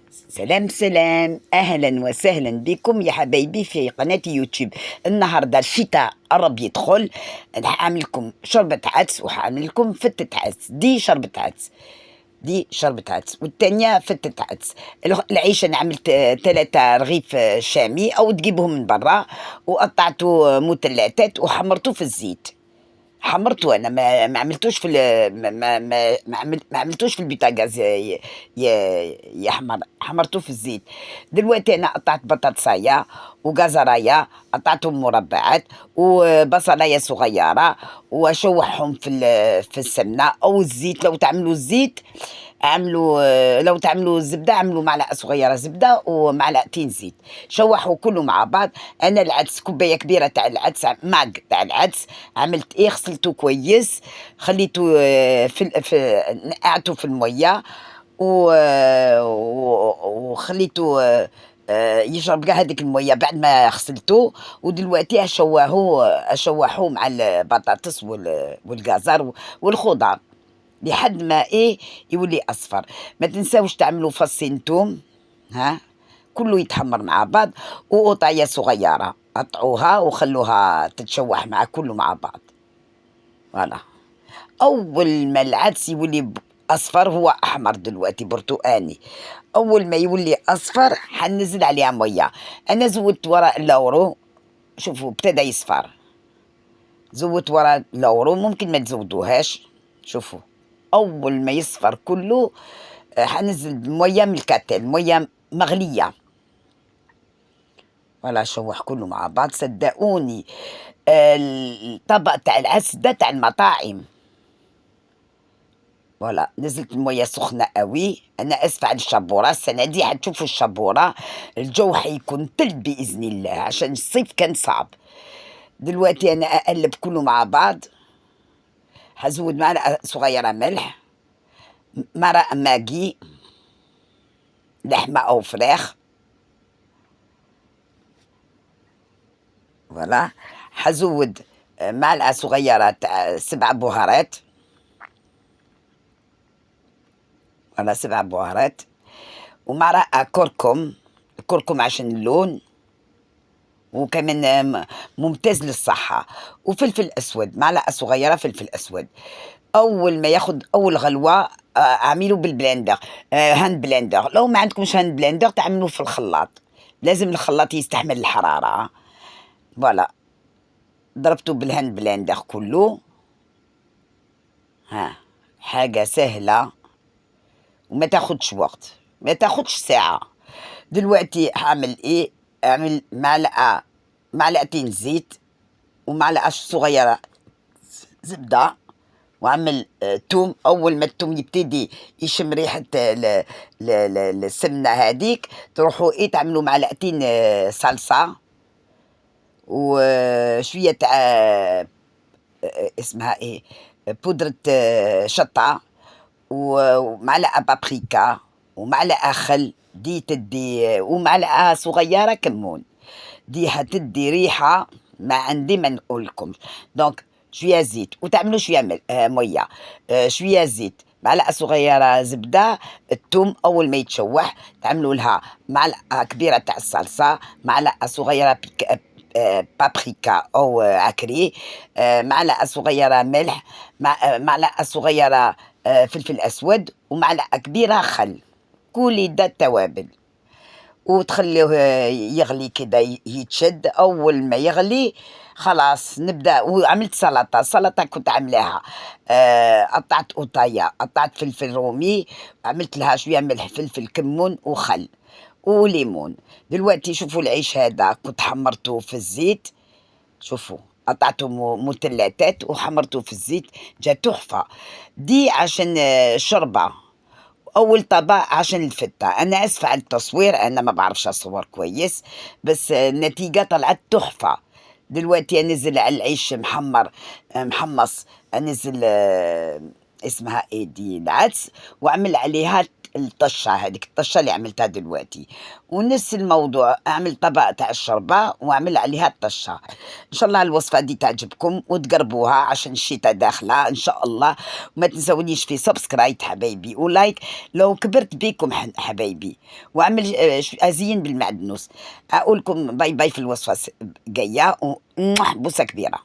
سلام سلام، أهلا وسهلا بكم يا حبايبي في قناة يوتيوب. النهاردة الشتاء قرب يدخل، هعمل لكم شوربة عدس وهعمل لكم فتة عدس. دي شوربة عدس والتانية فتة عدس. العيش أنا عملت 3 رغيف شامي أو تجيبهم من برا، وقطعته مثلثات وحمرته في الزيت. حمرته انا ما عملتوش في ما عملتوش في البوتاجاز حمرته في الزيت. دلوقتي انا قطعت بطاطسايه وجزرايه، قطعتهم مربعات، وبصلايه صغيره، واشوحهم في السمنه او الزيت. لو تعملوا الزيت اعملوا، لو تعملوا الزبده اعملوا معلقه صغيره زبده ومعلقتين زيت. شوحوا كله مع بعض. انا العدس كوبايه كبيره تاع العدس، ماق تاع العدس، عملت ايه؟ غسلته كويس، خليته نقعته في الميه، وخليته يشرب كاع هذيك الميه بعد ما غسلته. ودلوقتي اشوحوه مع البطاطس والجزر والخضار لحد ما ايه يولي اصفر. ما تنساوش تعملوا فصين توم، ها، كله يتحمر مع بعض، وقطعية صغيرة قطعوها وخلوها تتشوح مع كله مع بعض. فوالا، اول ما العدس يولي اصفر، هو احمر دلوقتي برتقاني، اول ما يولي اصفر حنزل عليها ميه. انا زودت ورق اللورو، شوفوا ابتدى يصفر، زودت ورق اللورو، ممكن ما تزودوهاش. شوفوا، اول ما يصفر كله حنزل بميه من الكاتل، ميه مغليه. ولا شوح كله مع بعض، صدقوني. الطبق تاع العدس ده تاع المطاعم. فوالا، نزلت المية سخنة قوي. أنا آسفة على الشبورة، السنة دي حتشوفوا الشبورة، الجو حيكون تلج بإذن الله عشان الصيف كان صعب. دلوقتي أنا أقلب كله مع بعض، هزود معلقة صغيرة ملح، مرقة ماجي، لحمة أو فراخ. فوالا، حزود معلقة صغيرة تاع 7 بهارات. فوالا، 7 بهارات، ومعلقة كركم، كركم عشان اللون، وكمان ممتاز للصحة. وفلفل أسود، معلقة صغيرة فلفل أسود. أول ما ياخد أول غلوة أعمله بالبلندر، هاند بلندر. لو ما عندكمش هاند بلندر تعملوه في الخلاط، لازم الخلاط يستحمل الحرارة. فوالا، ضربته بالهاند بلندر كله. ها، حاجة سهلة وما تاخدش وقت، ما تاخدش ساعة. دلوقتي هعمل ايه؟ اعمل معلقتين زيت، ومعلقة صغيرة زبدة، واعمل توم. اول ما التوم يبتدي يشم ريحة السمنة هذيك، تروحوا ايه تعملوا معلقتين صلصة، وشوية تاع اسمها ايه، بودرة شطة، ومعلقة بابريكا، ومعلقة خل، دي تدي، ومعلقة صغيرة كمون، دي هتدي ريحة ما عندي ما نقولكم. دونك شوية زيت، وتعملوا شوية مية، شوية زيت، معلقة صغيرة زبدة. الثوم أول ما يتشوح تعملوا لها معلقة كبيرة تاع الصلصة، معلقة صغيرة بابريكا أو عكري، معلقة صغيرة ملح، معلقة صغيرة فلفل أسود، ومعلقة كبيرة خل. كل ده التوابل، وتخليه يغلي كده، يتشد. اول ما يغلي خلاص نبدا. وعملت سلطه، السلطه كنت عاملاها، قطعت قطايه، قطعت فلفل رومي، عملت لها شويه ملح فلفل كمون وخل وليمون. دلوقتي شوفوا العيش هذا كنت حمرته في الزيت، شوفوا، قطعته مثلثات وحمرته في الزيت، جا تحفه. دي عشان شوربه. أول طبق عشان الفتة. أنا آسفة على التصوير، أنا ما بعرفش أصور كويس، بس النتيجة طلعت تحفة. دلوقتي أنزل على العيش محمر، محمص، أنزل اسمها إيه دي، العدس، وأعمل عليها الطشة هاذيك الطشة اللي عملتها دلوقتي، ونفس الموضوع أعمل طبق تاع الشوربة وأعمل عليها الطشة. إن شاء الله الوصفة دي تعجبكم وتجربوها عشان الشتا داخلة إن شاء الله. وما تنسونيش في سبسكرايب حبايبي ولايك لو كبرت بيكم حبايبي، وأعمل أزين بالمعدنوس. أقولكم باي باي في الوصفة جاية بوسة كبيرة.